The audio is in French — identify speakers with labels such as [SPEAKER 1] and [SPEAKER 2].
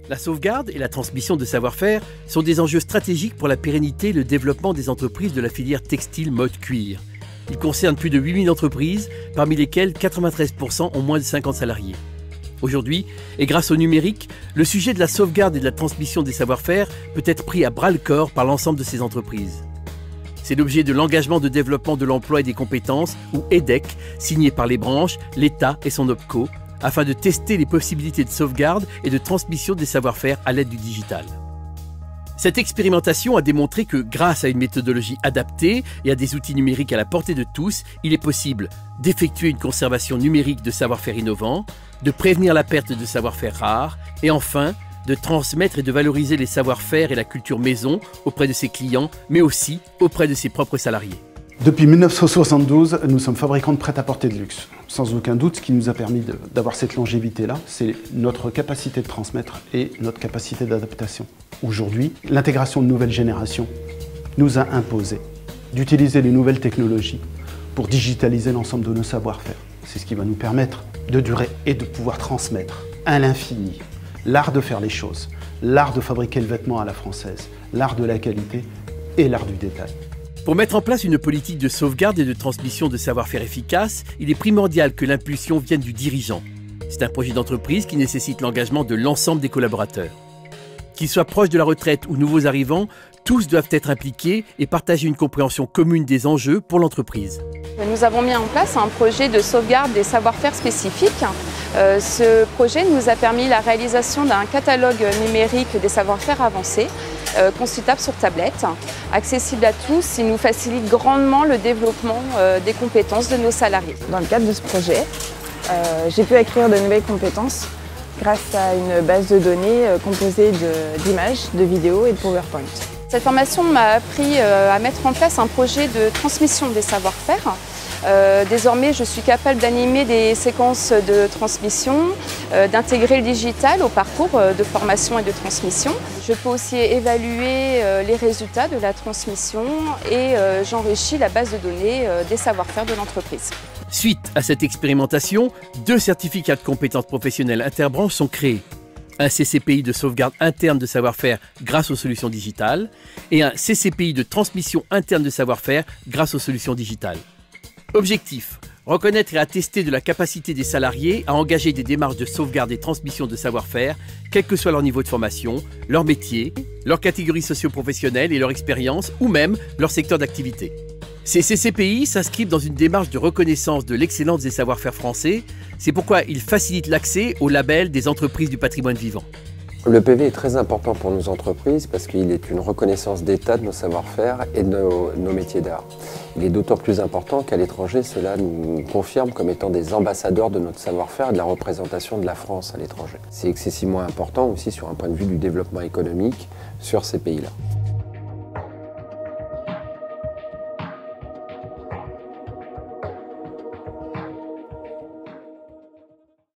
[SPEAKER 1] La sauvegarde et la transmission de savoir-faire sont des enjeux stratégiques pour la pérennité et le développement des entreprises de la filière textile mode cuir. Ils concernent plus de 8000 entreprises, parmi lesquelles 93% ont moins de 50 salariés. Aujourd'hui, et grâce au numérique, le sujet de la sauvegarde et de la transmission des savoir-faire peut être pris à bras-le-corps par l'ensemble de ces entreprises. C'est l'objet de l'engagement de développement de l'emploi et des compétences, ou EDEC, signé par les branches, l'État et son OPCO, afin de tester les possibilités de sauvegarde et de transmission des savoir-faire à l'aide du digital. Cette expérimentation a démontré que grâce à une méthodologie adaptée et à des outils numériques à la portée de tous, il est possible d'effectuer une conservation numérique de savoir-faire innovants, de prévenir la perte de savoir-faire rares et enfin de transmettre et de valoriser les savoir-faire et la culture maison auprès de ses clients, mais aussi auprès de ses propres salariés.
[SPEAKER 2] Depuis 1972, nous sommes fabricants de prêt-à-porter de luxe. Sans aucun doute, ce qui nous a permis d'avoir cette longévité-là, c'est notre capacité de transmettre et notre capacité d'adaptation. Aujourd'hui, l'intégration de nouvelles générations nous a imposé d'utiliser les nouvelles technologies pour digitaliser l'ensemble de nos savoir-faire. C'est ce qui va nous permettre de durer et de pouvoir transmettre à l'infini l'art de faire les choses, l'art de fabriquer le vêtement à la française, l'art de la qualité et l'art du détail.
[SPEAKER 1] Pour mettre en place une politique de sauvegarde et de transmission de savoir-faire efficace, il est primordial que l'impulsion vienne du dirigeant. C'est un projet d'entreprise qui nécessite l'engagement de l'ensemble des collaborateurs. Qu'ils soient proches de la retraite ou nouveaux arrivants, tous doivent être impliqués et partager une compréhension commune des enjeux pour l'entreprise.
[SPEAKER 3] Nous avons mis en place un projet de sauvegarde des savoir-faire spécifiques. Ce projet nous a permis la réalisation d'un catalogue numérique des savoir-faire avancés, consultable sur tablette, accessible à tous. Il nous facilite grandement le développement des compétences de nos salariés.
[SPEAKER 4] Dans le cadre de ce projet, j'ai pu acquérir de nouvelles compétences grâce à une base de données composée d'images, de vidéos et de PowerPoint.
[SPEAKER 3] Cette formation m'a appris à mettre en place un projet de transmission des savoir-faire. Désormais, je suis capable d'animer des séquences de transmission, d'intégrer le digital au parcours de formation et de transmission. Je peux aussi évaluer les résultats de la transmission et j'enrichis la base de données des savoir-faire de l'entreprise.
[SPEAKER 1] Suite à cette expérimentation, 2 certificats de compétences professionnelles interbranches sont créés. Un CCPI de sauvegarde interne de savoir-faire grâce aux solutions digitales et un CCPI de transmission interne de savoir-faire grâce aux solutions digitales. Objectif: reconnaître et attester de la capacité des salariés à engager des démarches de sauvegarde et transmission de savoir-faire, quel que soit leur niveau de formation, leur métier, leur catégorie socio-professionnelle et leur expérience, ou même leur secteur d'activité. Ces CCPI s'inscrivent dans une démarche de reconnaissance de l'excellence des savoir-faire français. C'est pourquoi ils facilitent l'accès au label des entreprises du patrimoine vivant.
[SPEAKER 5] Le PV est très important pour nos entreprises parce qu'il est une reconnaissance d'état de nos savoir-faire et de nos métiers d'art. Il est d'autant plus important qu'à l'étranger, cela nous confirme comme étant des ambassadeurs de notre savoir-faire et de la représentation de la France à l'étranger. C'est excessivement important aussi sur un point de vue du développement économique sur ces pays-là.